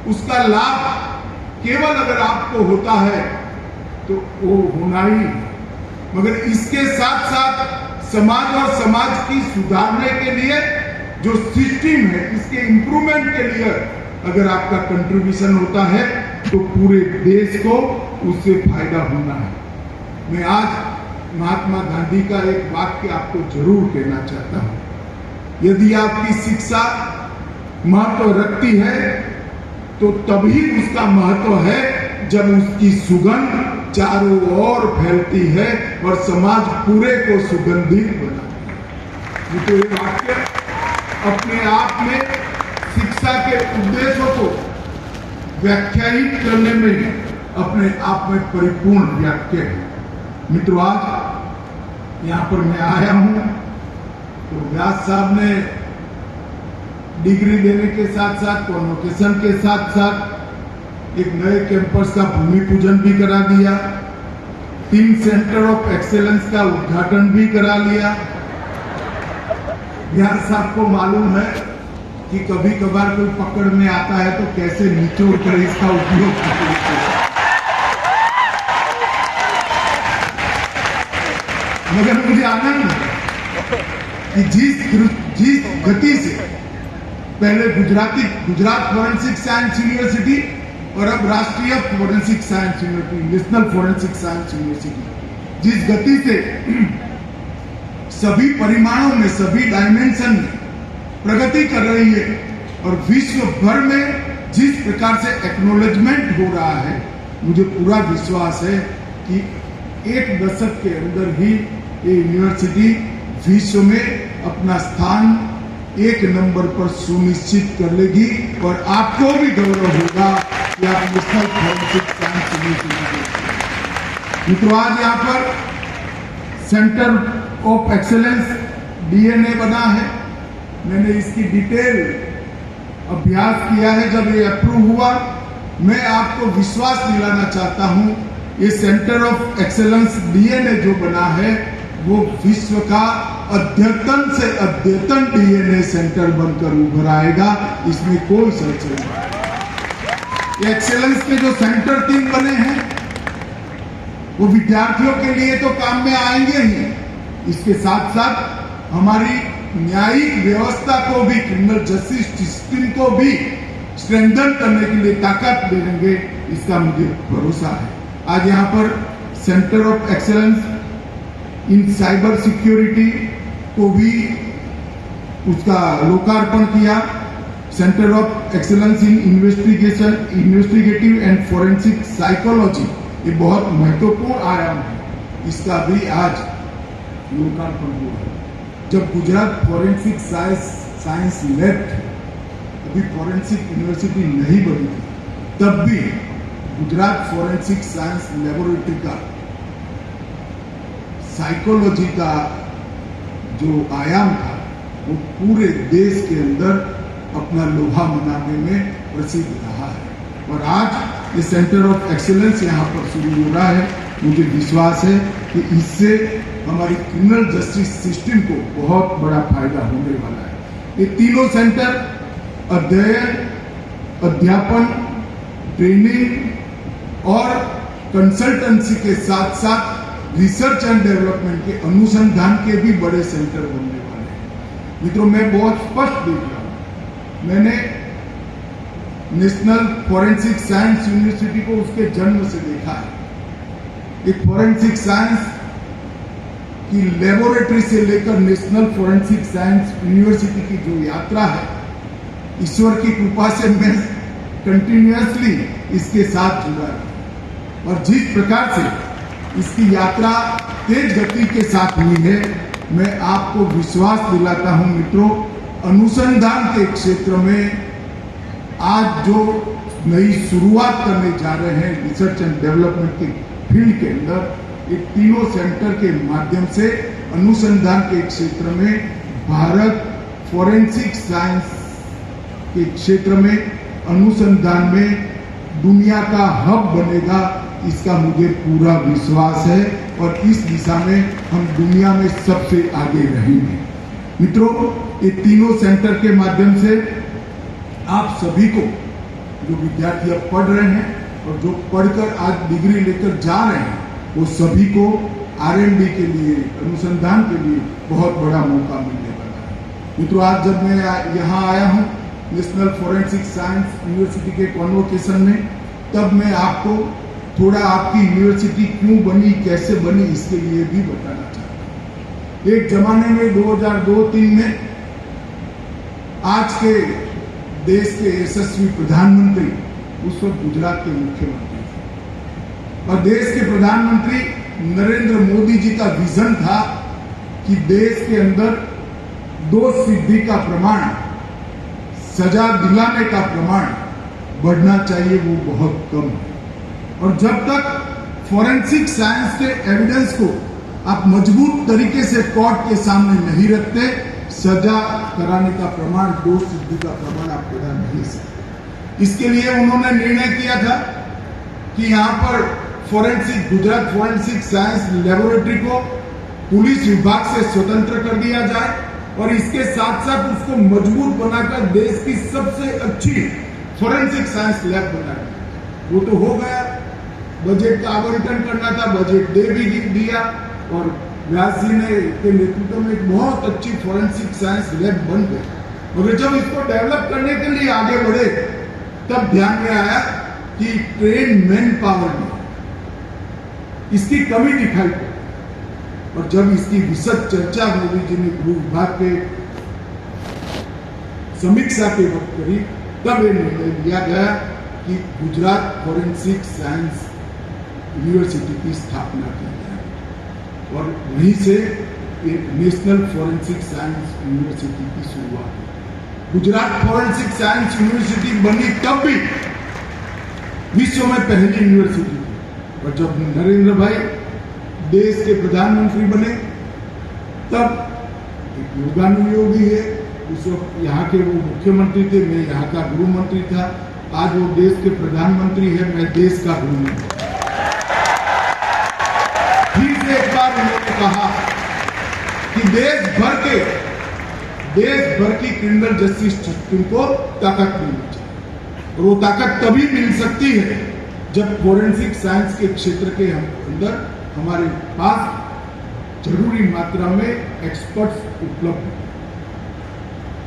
उसका लाभ केवल अगर आपको होता है तो वो होना ही, मगर इसके साथ साथ समाज और समाज की सुधारने के लिए जो सिस्टम है, इसके इंप्रूवमेंट के लिए अगर आपका कंट्रीब्यूशन होता है तो पूरे देश को उससे फायदा होना है। मैं आज महात्मा गांधी का एक वाक्य आपको जरूर कहना चाहता हूं। यदि आपकी शिक्षा महत्व रखती है तो तभी उसका महत्व है जब उसकी सुगंध चारों ओर फैलती है और समाज पूरे को सुगंधित बनाती है। तो ये वाक्य अपने आप में शिक्षा के उद्देश्यों को व्याख्यायित करने में अपने आप में परिपूर्ण वाक्य है। मित्रों, आज यहाँ पर मैं आया हूँ तो व्यास साहब ने डिग्री देने के साथ साथ, कॉन्वोकेशन के साथ साथ एक नए कैंपस का भूमि पूजन भी करा दिया, 3 सेंटर ऑफ एक्सेलेंस का उद्घाटन भी करा लिया। व्यास साहब को मालूम है कि कभी कभार कोई पकड़ में आता है तो कैसे निचोड़ कर इसका उपयोग करते हैं। मगर मुझे आनंद है कि जिस गति से पहले गुजरात फॉरेंसिक साइंस यूनिवर्सिटी और अब राष्ट्रीय forensic science university, national forensic science university, जिस गति से सभी परिमाणों में, सभी डायमेंशन में प्रगति कर रही है और विश्व भर में जिस प्रकार से एक्नॉलेजमेंट हो रहा है, मुझे पूरा विश्वास है कि 1 दशक के अंदर ही ये यूनिवर्सिटी विश्व में अपना स्थान 1 नंबर पर सुनिश्चित कर लेगी और आपको भी गौरव होगा कि आप नेशनल फॉरेंसिक साइंस यूनिवर्सिटी। मित्रों, आज यहाँ पर सेंटर ऑफ एक्सेलेंस DNA बना है। मैंने इसकी डिटेल अभ्यास किया है। जब ये अप्रूव हुआ, मैं आपको विश्वास दिलाना चाहता हूँ, ये सेंटर ऑफ एक्सेलेंस DNA जो बना है वो विश्व का अद्यतन से अद्यतन DNA सेंटर बनकर उभर आएगा, इसमें कोई संशय नहीं। एक्सेलेंस के जो सेंटर 3 बने हैं वो विद्यार्थियों के लिए तो काम में आएंगे ही, इसके साथ साथ हमारी न्यायिक व्यवस्था को भी, क्रिमिनल जस्टिस सिस्टम को भी स्ट्रेंथन करने के लिए ताकत दे देंगे, इसका मुझे भरोसा है। आज यहाँ पर centre of excellence in cyber security को भी उसका लोकार्पण किया। Centre of excellence in investigative and forensic psychology, ये बहुत महत्वपूर्ण आयाम है, इसका भी आज लोकार्पण हुआ। जब गुजरात फॉरेंसिक साइंस लैब, अभी फॉरेंसिक यूनिवर्सिटी नहीं बनी थी, तब भी गुजरात फॉरेंसिक साइंस लेबोरेटरी का साइकोलॉजी का जो आयाम था वो पूरे देश के अंदर अपना लोहा मनाने में प्रसिद्ध रहा है। और आज ये सेंटर ऑफ एक्सेलेंस यहाँ पर शुरू हो रहा है। मुझे विश्वास है कि इससे हमारी क्रिमिनल जस्टिस सिस्टम को बहुत बड़ा फायदा होने वाला है। ये तीनों सेंटर अध्ययन, अध्यापन, ट्रेनिंग और कंसल्टेंसी के साथ साथ रिसर्च एंड डेवलपमेंट के, अनुसंधान के भी बड़े सेंटर बनने वाले हैं। मित्रों, मैं बहुत स्पष्ट देख रहा हूं। मैंने नेशनल फॉरेंसिक साइंस यूनिवर्सिटी को उसके जन्म से देखा है। एक फॉरेंसिक साइंस की लेबोरेटरी से लेकर नेशनल फॉरेंसिक साइंस यूनिवर्सिटी की जो यात्रा है, ईश्वर की कृपा से मैं कंटिन्यूअसली इसके साथ जुड़ा है और जिस प्रकार से इसकी यात्रा तेज गति के साथ हुई है, मैं आपको विश्वास दिलाता हूं मित्रों, अनुसंधान के क्षेत्र में आज जो नई शुरुआत करने जा रहे हैं रिसर्च एंड डेवलपमेंट के फील्ड के अंदर, ये तीनों सेंटर के माध्यम से अनुसंधान के क्षेत्र में भारत फॉरेंसिक साइंस के क्षेत्र में अनुसंधान में दुनिया का हब बनेगा, इसका मुझे पूरा विश्वास है और इस दिशा में हम दुनिया में सबसे आगे रहेंगे। मित्रों, ये तीनों सेंटर के माध्यम से आप सभी को जो विद्यार्थी अब पढ़ रहे हैं और जो पढ़कर आज डिग्री लेकर जा रहे हैं, वो सभी को R&D के लिए, अनुसंधान के लिए बहुत बड़ा मौका मिलने वाला है। मित्रों, आज जब मैं यहाँ आया हूँ नेशनल फॉरेंसिक साइंस यूनिवर्सिटी के कॉन्वोकेशन में, तब मैं आपको थोड़ा आपकी यूनिवर्सिटी क्यों बनी, कैसे बनी, इसके लिए भी बताना चाहता हूँ। एक जमाने में 2002-03 में आज के देश के यशस्वी प्रधानमंत्री उस वक्त गुजरात के मुख्यमंत्री थे और देश के प्रधानमंत्री नरेंद्र मोदी जी का विजन था कि देश के अंदर दोष सिद्धि का प्रमाण, सजा दिलाने का प्रमाण बढ़ना चाहिए, वो बहुत कम है। और जब तक फॉरेंसिक साइंस के एविडेंस को आप मजबूत तरीके से कोर्ट के सामने नहीं रखते, सजा कराने का प्रमाण, दोष सिद्धि का प्रमाण आप पैदा नहीं सकते। इसके लिए उन्होंने निर्णय किया था कि यहाँ पर गुजरात फॉरेंसिक साइंस लेबोरेटरी को पुलिस विभाग से स्वतंत्र कर दिया जाए और इसके साथ साथ उसको मजबूत बनाकर देश की सबसे अच्छी फॉरेंसिक साइंस लैब बनाया। वो तो हो गया, बजट का आवंटन करना था, बजट दे भी दिया और व्यास जी ने के नेतृत्व में एक बहुत अच्छी फॉरेंसिक साइंस लैब बन गई। मगर जब इसको डेवलप करने के लिए आगे बढ़े, तब ध्यान में आया कि ट्रेन मैन पावर में इसकी कमी दिखाई पड़ी और जब इसकी विशद चर्चा मोदी जी ने गृह विभाग के समीक्षा के वक्त करी, तब ये निर्णय लिया गया कि गुजरात फॉरेंसिक साइंस यूनिवर्सिटी की स्थापना की जाए और वहीं से एक नेशनल फॉरेंसिक साइंस यूनिवर्सिटी की शुरुआत हुई। गुजरात फॉरेंसिक साइंस यूनिवर्सिटी बनी तब भी विश्व में पहली यूनिवर्सिटी थी और जब नरेंद्र भाई देश के प्रधानमंत्री बने, तब एक योगानुयोगी है, उस वक्त यहाँ के वो मुख्यमंत्री थे, मैं यहाँ का गृह मंत्री था, आज वो देश के प्रधानमंत्री है, मैं देश का गृह मंत्री। फिर से एक बार उन्होंने कहा कि देश भर की क्रिमिनल जस्टिस सिस्टम को ताकत मिलनी चाहिए और वो ताकत तभी मिल सकती है जब फॉरेंसिक साइंस के क्षेत्र के अंदर हमारे पास जरूरी मात्रा में एक्सपर्ट्स उपलब्ध हैं।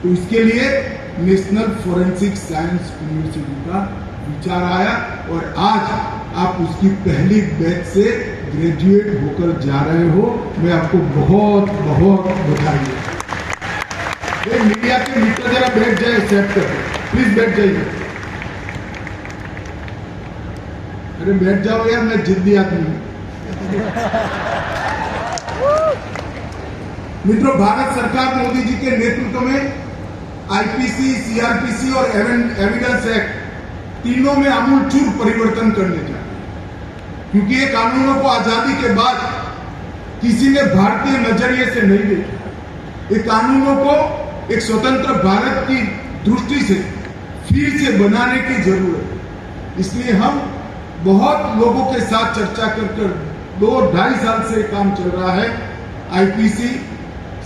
तो इसके लिए नेशनल फॉरेंसिक साइंस यूनिवर्सिटी का विचार आया और आज आप उसकी पहली बैच से ग्रेजुएट होकर जा रहे हो। मैं आपको बहुत बहुत बधाई देता हूं। मीडिया के मित्र जरा बैठ जाए, एक्सेप्ट करके प्लीज बैठ जाइए। अरे बैठ जाओ यार, मैं जिद्दी आदमी हूं। मित्रों, भारत सरकार मोदी जी के नेतृत्व में आईपीसी, सीआरपीसी और एविडेंस एक्ट तीनों में आमूलचूल परिवर्तन करने जा रहे हैं, क्योंकि ये कानूनों को आजादी के बाद किसी ने भारतीय नजरिए से नहीं देखा। ये कानूनों को एक स्वतंत्र भारत की दृष्टि से फिर से बनाने की जरूरत है। इसलिए हम बहुत लोगों के साथ चर्चा कर 2-2.5 साल से काम चल रहा है। आईपीसी,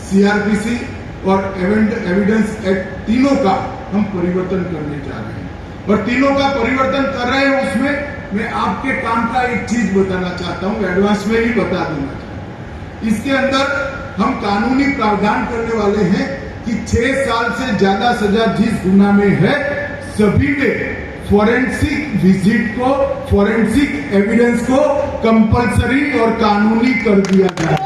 सीआरपीसी और एविडेंस एक्ट तीनों का हम परिवर्तन करने जा रहे हैं और तीनों का परिवर्तन कर रहे हैं। उसमें मैं आपके काम का एक चीज बताना चाहता हूं, एडवांस में ही बता देना चाहता हूं। इसके अंदर हम कानूनी प्रावधान करने वाले हैं कि 6 साल से ज्यादा सजा जिस गुना में है, सभी में फॉरेंसिक विजिट को, फॉरेंसिक एविडेंस को कंपलसरी और कानूनी कर दिया जाए।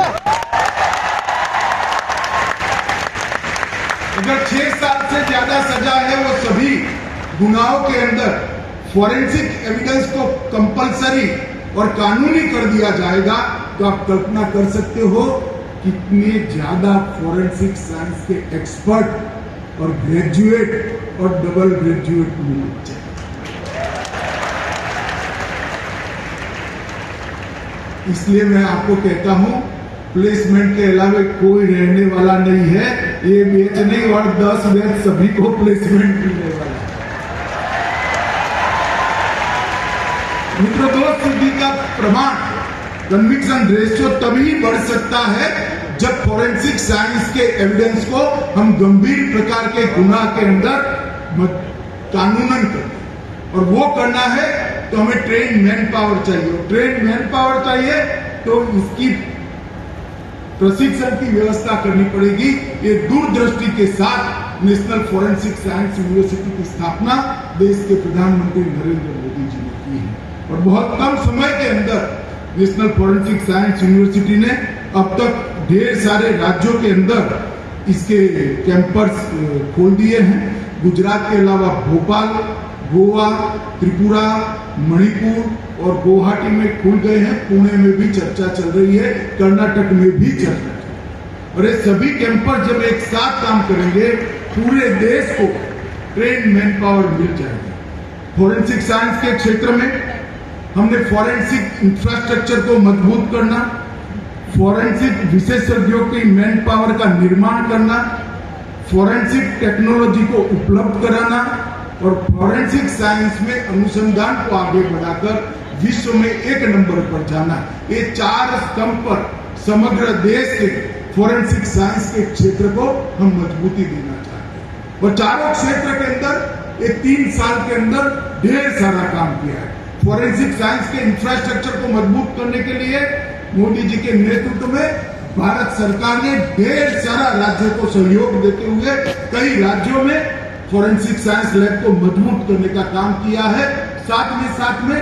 अगर 6 साल से ज्यादा सजा है, वो सभी गुनाहों के अंदर फॉरेंसिक एविडेंस को कंपलसरी और कानूनी कर दिया जाएगा, तो आप कल्पना कर सकते हो कितने ज्यादा फॉरेंसिक साइंस के एक्सपर्ट और ग्रेजुएट और डबल ग्रेजुएट मिलने चाहिए। इसलिए मैं आपको कहता हूं, प्लेसमेंट के अलावा कोई रहने वाला नहीं है। ये बैच नहीं और 10 बैच सभी को प्लेसमेंट मिलने वाला है। मित्रों, दोष सिद्धि का प्रमाण, कन्विक्शन रेशियो तभी बढ़ सकता है जब फॉरेंसिक साइंस के एविडेंस को हम गंभीर प्रकार के गुनाह के अंदर कानूनन करते हैं। और वो करना है तो हमें ट्रेन मैन पावर चाहिए, और ट्रेन मैन पावर चाहिए तो इसकी प्रशिक्षण की व्यवस्था करनी पड़ेगी। ये दूरदृष्टि के साथ नेशनल फॉरेंसिक साइंस यूनिवर्सिटी की स्थापना देश के प्रधानमंत्री नरेंद्र मोदी जी ने की है, और बहुत कम समय के अंदर नेशनल फॉरेंसिक साइंस यूनिवर्सिटी ने अब तक ढेर सारे राज्यों के अंदर इसके कैंपस खोल दिए हैं। गुजरात के अलावा भोपाल, गोवा, त्रिपुरा, मणिपुर और गुवाहाटी में खुल गए हैं। पुणे में भी चर्चा चल रही है, कर्नाटक में भी चर्चा चल रही है। और ये सभी कैंपस जब एक साथ काम करेंगे, पूरे देश को ट्रेन मैन पावर मिल जाएगी। फॉरेंसिक साइंस के क्षेत्र में हमने फॉरेंसिक इंफ्रास्ट्रक्चर को मजबूत करना, फॉरेंसिक विशेषज्ञों की मैन पावर का निर्माण करना, फॉरेंसिक टेक्नोलॉजी को उपलब्ध कराना और फॉरेंसिक साइंस में अनुसंधान को आगे बढ़ाकर विश्व में एक नंबर पर जाना, ये 4 स्तंभ पर समग्र देश के फॉरेंसिक साइंस के क्षेत्र को हम मजबूती देना चाहते हैं। और चारों क्षेत्र के अंदर ये 3 साल के अंदर ढेर सारा काम किया है। फॉरेंसिक साइंस के इंफ्रास्ट्रक्चर को मजबूत करने के लिए मोदी जी के नेतृत्व में भारत सरकार ने ढेर सारा राज्यों को सहयोग देते हुए कई राज्यों में फॉरेंसिक साइंस लैब को मजबूत करने का काम किया है। साथ में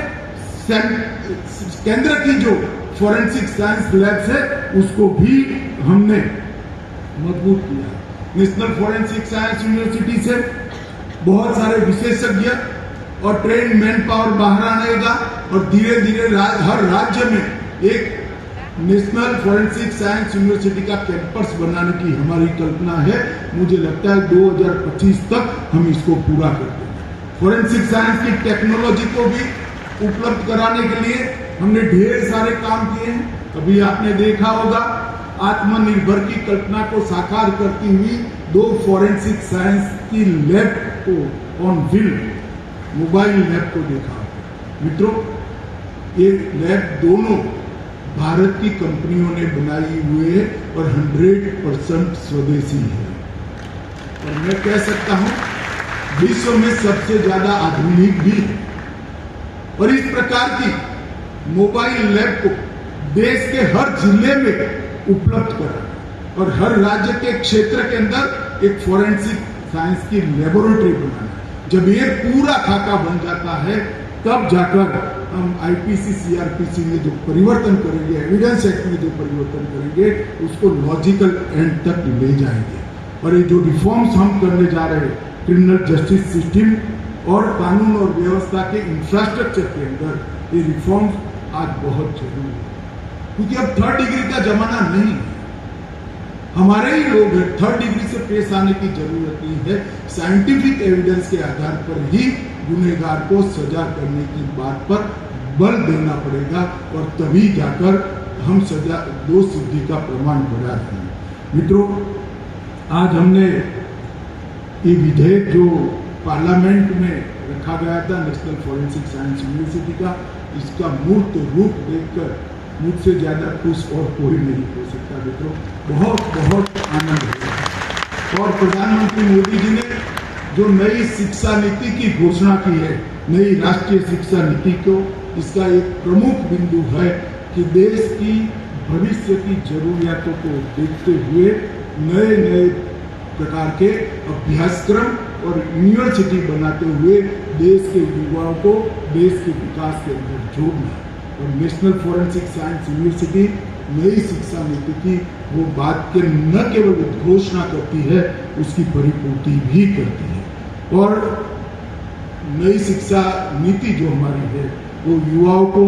केंद्र की जो फॉरेंसिक साइंस लैब है उसको भी हमने मजबूत किया। नेशनल फॉरेंसिक साइंस यूनिवर्सिटी से बहुत सारे विशेषज्ञ और ट्रेन मैन पावर बाहर आएगा और धीरे धीरे हर राज्य में एक नेशनल फॉरेंसिक साइंस यूनिवर्सिटी का कैंपस बनाने की हमारी कल्पना है। मुझे लगता है 2025 तक हम इसको पूरा कर देंगे। फॉरेंसिक साइंस की टेक्नोलॉजी को भी उपलब्ध कराने के लिए हमने ढेर सारे काम किए हैं। अभी आपने देखा होगा आत्मनिर्भर की कल्पना को साकार करती हुई 2 फॉरेंसिक साइंस की लैब को ऑन व्हील मोबाइल लैब को देखा। मित्रों, ये लैब दोनों भारत की कंपनियों ने बनाई हुए और 100% स्वदेशी है, और मैं कह सकता हूं विश्व में सबसे ज्यादा आधुनिक भी है। और इस प्रकार की मोबाइल लैब को देश के हर जिले में उपलब्ध करा और हर राज्य के क्षेत्र के अंदर एक फॉरेंसिक साइंस की लेबोरेटरी बनाना। जब ये पूरा खाका बन जाता है तब जाकर हम आईपीसी सीआरपीसी में जो परिवर्तन करेंगे, एविडेंस एक्ट में जो परिवर्तन करेंगे, उसको लॉजिकल एंड तक ले जाएंगे। और ये जो रिफॉर्म्स हम करने जा रहे हैं क्रिमिनल जस्टिस सिस्टम और कानून और व्यवस्था के इंफ्रास्ट्रक्चर के अंदर, ये रिफॉर्म्स आज बहुत जरूरी है, क्योंकि अब 3rd डिग्री का जमाना नहीं है। हमारे ही लोग हैं, 3rd डिग्री से पेश आने की जरूरत नहीं है। साइंटिफिक एविडेंस के आधार पर ही गुनहगार को सजा करने की बात पर बल देना पड़ेगा, और तभी जाकर हम सजा दोष सिद्धि का प्रमाण बढ़ा रहे हैं। मित्रों, आज हमने ये विधेयक जो पार्लियामेंट में रखा गया था नेशनल फॉरेंसिक साइंस यूनिवर्सिटी का, इसका मूर्त रूप देखकर मुझसे ज्यादा खुश और कोई नहीं हो सकता। मित्रों, बहुत बहुत आनंद है। और प्रधानमंत्री मोदी जी ने जो नई शिक्षा नीति की घोषणा की है, नई राष्ट्रीय शिक्षा नीति को, इसका एक प्रमुख बिंदु है कि देश की भविष्य की जरूरियातों को देखते हुए नए नए प्रकार के अभ्यासक्रम और यूनिवर्सिटी बनाते हुए देश के युवाओं को देश के विकास के अंदर जोड़ना। और नेशनल फॉरेंसिक साइंस यूनिवर्सिटी नई शिक्षा नीति की वो बात के न केवल घोषणा करती है, उसकी परिपूर्ति भी करती है। और नई शिक्षा नीति जो हमारी है वो युवाओं को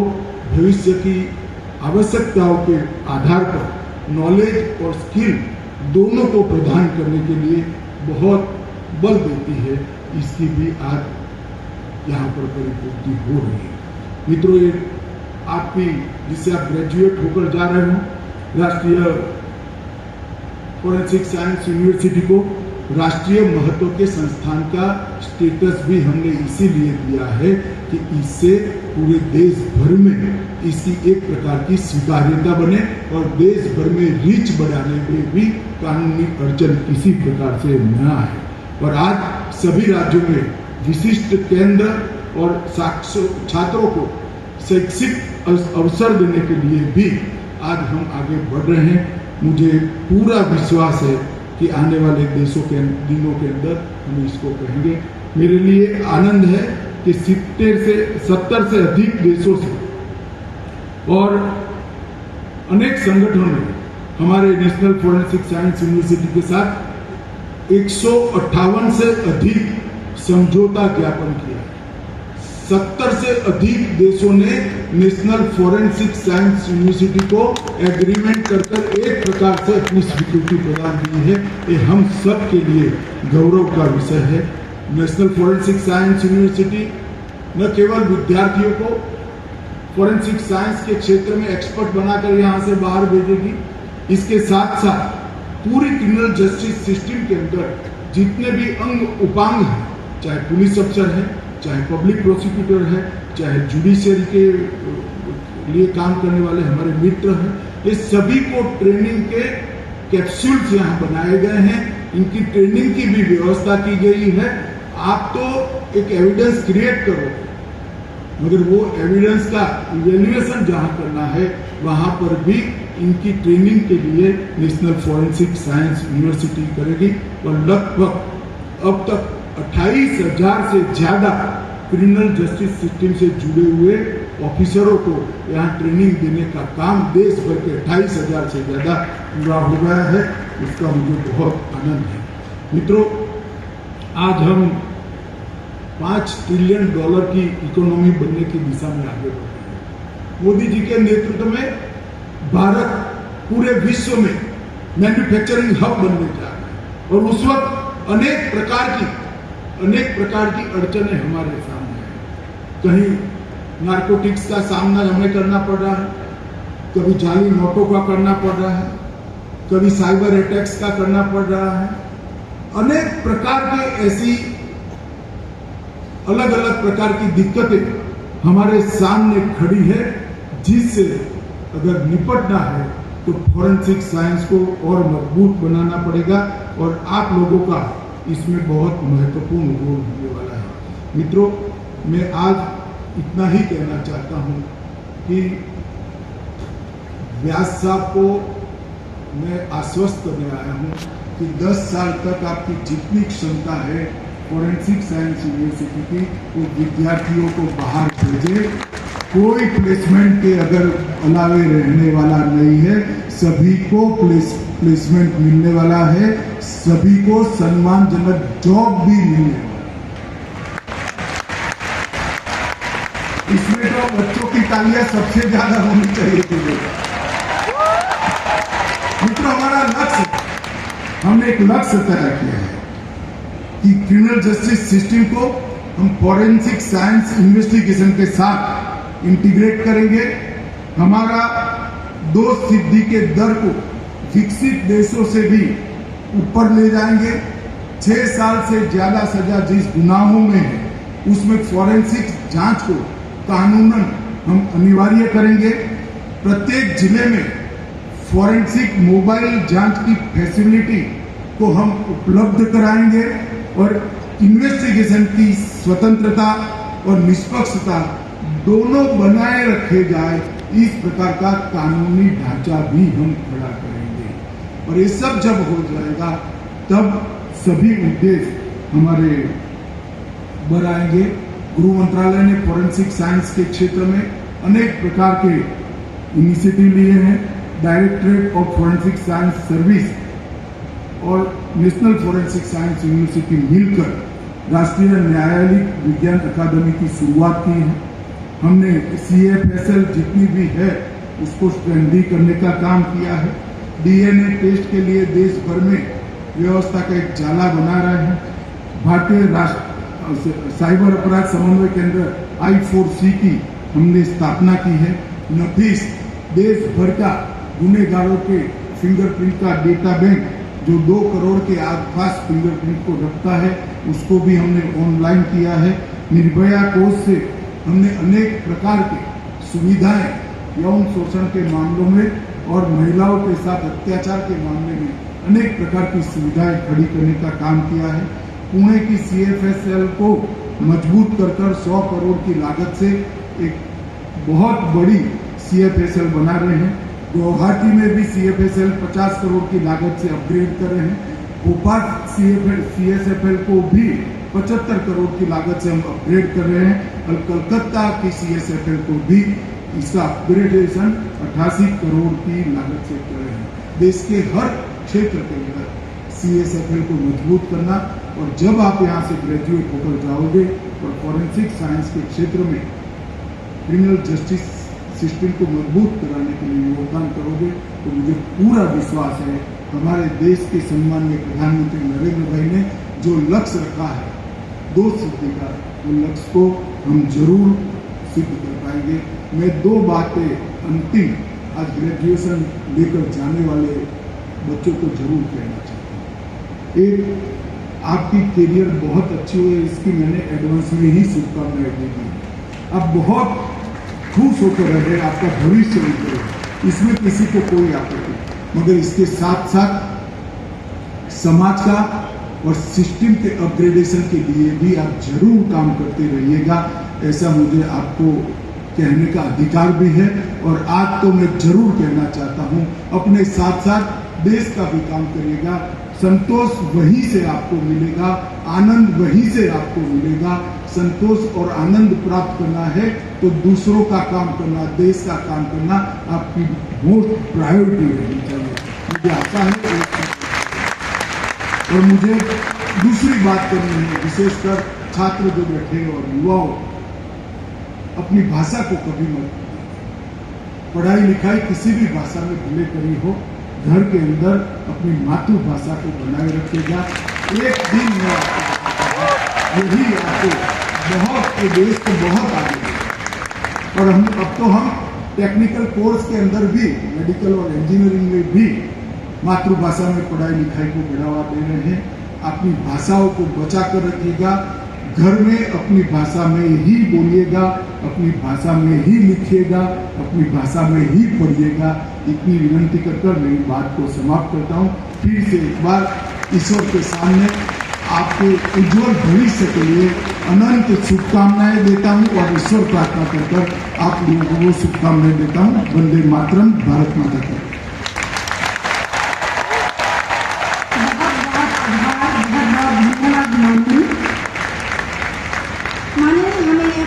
भविष्य की आवश्यकताओं के आधार पर नॉलेज और स्किल दोनों को प्रदान करने के लिए बहुत बल देती है। इसकी भी आज यहाँ पर परिपूर्ति हो रही है। मित्रों, ये आपकी जिससे आप ग्रेजुएट होकर जा रहे हो, राष्ट्रीय फॉरेंसिक साइंस यूनिवर्सिटी को राष्ट्रीय महत्व के संस्थान का स्टेटस भी हमने इसीलिए दिया है कि इससे पूरे देश भर में इसकी एक प्रकार की स्वीकार्यता बने और देश भर में रीच बढ़ाने में भी कानूनी अड़चन किसी प्रकार से न आए। और आज सभी राज्यों में विशिष्ट केंद्र और छात्रों को शैक्षिक अवसर देने के लिए भी आज हम आगे बढ़ रहे हैं। मुझे पूरा विश्वास है कि आने वाले दिनों के अंदर हम इसको कहेंगे। मेरे लिए आनंद है कि 70 से अधिक देशों से और अनेक संगठनों ने हमारे नेशनल फोरेंसिक साइंस यूनिवर्सिटी के साथ 158 से अधिक समझौता ज्ञापन किया। 70 से अधिक देशों ने नेशनल फोरेंसिक साइंस यूनिवर्सिटी को एग्रीमेंट कर एक प्रकार से अपनी स्वीकृति प्रदान की है। ये हम सब के लिए गौरव का विषय है। नेशनल फोरेंसिक साइंस यूनिवर्सिटी न केवल विद्यार्थियों को फोरेंसिक साइंस के क्षेत्र में एक्सपर्ट बनाकर यहाँ से बाहर भेजेगी, इसके साथ साथ पूरी क्रिमिनल जस्टिस सिस्टम के अंदर जितने भी अंग उपांग हैं, चाहे पुलिस अफसर है, चाहे पब्लिक प्रोसिक्यूटर है, चाहे जुडिशियरी के लिए काम करने वाले हमारे मित्र हैं, ये सभी को ट्रेनिंग के कैप्सूल्स यहाँ बनाए गए हैं। इनकी ट्रेनिंग की भी व्यवस्था की गई है। आप तो एक एविडेंस क्रिएट करो, मगर वो एविडेंस का इवेल्युएशन जहां करना है वहां पर भी इनकी ट्रेनिंग के लिए नेशनल फोरेंसिक साइंस यूनिवर्सिटी करेगी। और लगभग अब तक 28,000 से ज्यादा क्रिमिनल जस्टिस सिस्टम से जुड़े हुए ऑफिसरों को यहाँ ट्रेनिंग देने का काम देश भर के 28,000 से ज्यादा पूरा हो गया है। इसका मुझे बहुत आनंद है। मित्रों, आज हम $5 ट्रिलियन की इकोनॉमी बनने की दिशा में आगे बढ़ रहे हैं। मोदी जी के नेतृत्व में भारत पूरे विश्व में मैन्युफैक्चरिंग हब बनने जा रहा है और उस वक्त अनेक प्रकार की अड़चनें हमारे सामने हैं। कहीं नारकोटिक्स का सामना हमें करना पड़ रहा है, कभी जाली नोटों का करना पड़ रहा है, कभी साइबर अटैक्स का करना पड़ रहा है। अनेक प्रकार के ऐसी अलग अलग प्रकार की दिक्कतें हमारे सामने खड़ी है, जिससे अगर निपटना है तो फोरेंसिक साइंस को और मजबूत बनाना पड़ेगा और आप लोगों का इसमें बहुत महत्वपूर्ण रोल होने वाला है। मित्रों, मैं आज इतना ही कहना चाहता हूं कि व्यास साहब को मैं आश्वस्त करने आया हूं कि 10 साल तक आपकी जितनी क्षमता है फोरेंसिक साइंस यूनिवर्सिटी की, वो विद्यार्थियों को बाहर भेजे। कोई प्लेसमेंट के अगर अलावे रहने वाला नहीं है, सभी को प्लेसमेंट मिलने वाला है, सभी को सम्मानजनक जॉब भी मिलने वाला है। इसमें तो बच्चों की तालियां सबसे ज्यादा होनी चाहिए। मित्रों, हमारा लक्ष्य, हमने एक लक्ष्य तय किया है कि क्रिमिनल जस्टिस सिस्टम को हम फोरेंसिक साइंस इन्वेस्टिगेशन के साथ इंटीग्रेट करेंगे। हमारा दोष सिद्धि के दर को विकसित देशों से भी ऊपर ले जाएंगे। 6 साल से ज्यादा सजा जिस गुनाहों में है, उसमें फोरेंसिक जांच को कानूनन हम अनिवार्य करेंगे। प्रत्येक जिले में फोरेंसिक मोबाइल जांच की फैसिलिटी को हम उपलब्ध कराएंगे और इन्वेस्टिगेशन की स्वतंत्रता और निष्पक्षता दोनों बनाए रखे जाए, इस प्रकार का कानूनी ढांचा भी हम खड़ा करेंगे। और ये सब जब हो जाएगा तब सभी उद्देश्य हमारे बढ़ाएंगे। गृह मंत्रालय ने फोरेंसिक साइंस के क्षेत्र में अनेक प्रकार के इनिशिएटिव लिए हैं। Directorate of forensic science service और नेशनल फोरेंसिक साइंस यूनिवर्सिटी मिलकर राष्ट्रीय न्यायालयिक विज्ञान अकादमी की शुरुआत की है। हमने CFSL जितनी भी है उसको स्ट्रेंथनिंग करने का काम किया है। DNA टेस्ट के लिए देश भर में व्यवस्था का एक जाला बना रहे हैं। भारतीय साइबर अपराध समन्वय केंद्र I4C की हमने स्थापना की है। नफीस देश भर का गुनेगारों के फिंगरप्रिंट का डेटा बैंक जो 2 करोड़ के आसपास फिंगरप्रिंट को रखता है, उसको भी हमने ऑनलाइन किया है। निर्भया कोष से हमने अनेक प्रकार के सुविधाएं यौन शोषण के मामलों में और महिलाओं के साथ अत्याचार के मामले में अनेक प्रकार की सुविधाएं खड़ी करने का काम किया है। पुणे की CFSL को मजबूत कर 100 करोड़ की लागत से एक बहुत बड़ी CFSL बना रहे हैं। गुवाहाटी में भी CFSL 50 करोड़ की लागत से अपग्रेड कर रहे हैं। भोपाल CSFL को भी 75 करोड़ की लागत से हम अपग्रेड कर रहे हैं और कलकत्ता की CSFL को भी इसका अपग्रेडेशन 88 करोड़ की लागत से कर रहे हैं। देश के हर क्षेत्र के अंदर CSFL को मजबूत करना, और जब आप यहाँ से ग्रेजुएट होकर जाओगे और फॉरेंसिक साइंस के क्षेत्र में क्रिमिनल जस्टिस सिस्टम को मजबूत कराने के लिए योगदान करोगे, तो मुझे पूरा विश्वास है हमारे देश के सम्माननीय प्रधानमंत्री नरेंद्र भाई ने जो लक्ष्य रखा है 2 सिद्धि का, वो लक्ष्य को हम जरूर सिद्ध कर पाएंगे। मैं 2 बातें अंतिम आज ग्रेजुएशन लेकर जाने वाले बच्चों को जरूर कहना चाहता हूँ। एक, आपकी करियर बहुत अच्छी हो, इसकी मैंने एडवांस में ही शुभकामनाएं दी थी। आप बहुत खुश होकर रहे, आपका भविष्य उज्जवल है, इसमें किसी को कोई आपत्ति, मगर इसके साथ साथ समाज का और सिस्टम के अपग्रेडेशन के लिए भी आप जरूर काम करते रहिएगा, ऐसा मुझे आपको कहने का अधिकार भी है। और आज तो मैं जरूर कहना चाहता हूं, अपने साथ साथ देश का भी काम करिएगा। संतोष वहीं से आपको मिलेगा, आनंद वहीं से आपको मिलेगा। संतोष और आनंद प्राप्त करना है तो दूसरों का काम करना, देश का काम करना आपकी मोस्ट प्रायोरिटी रहनी चाहिए, मुझे आशा है। और मुझे दूसरी बात करनी है, विशेषकर छात्र जो बैठे और युवाओं, अपनी भाषा को कभी मत भूलिए। पढ़ाई लिखाई किसी भी भाषा में भले करी हो, घर के अंदर अपनी मातृभाषा को बनाए रखिएगा। एक दिन में यही आपको बहुत देश को बहुत आगे बढ़ेगा। और हम टेक्निकल कोर्स के अंदर भी, मेडिकल और इंजीनियरिंग में भी मातृभाषा में पढ़ाई लिखाई को बढ़ावा दे रहे हैं। अपनी भाषाओं को बचा कर रखिएगा, घर में अपनी भाषा में ही बोलिएगा, अपनी भाषा में ही लिखिएगा, अपनी भाषा में ही पढ़िएगा। इतनी विनंती कर मेरी बात को समाप्त करता हूँ। फिर से एक बार ईश्वर के सामने आपके उज्जवल भविष्य के लिए अनंत शुभकामनाएं देता हूँ और ईश्वर प्रार्थना कर आप लोगों को शुभकामनाएं देता हूँ। वंदे मातरम, भारत माता की।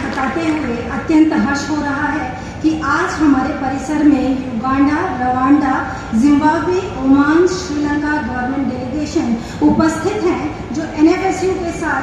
बताते हुए अत्यंत हर्ष हो रहा है कि आज हमारे परिसर में Uganda, Rwanda, Zimbabwe, Oman, Sri Lanka government delegation उपस्थित हैं, जो NFSU के साथ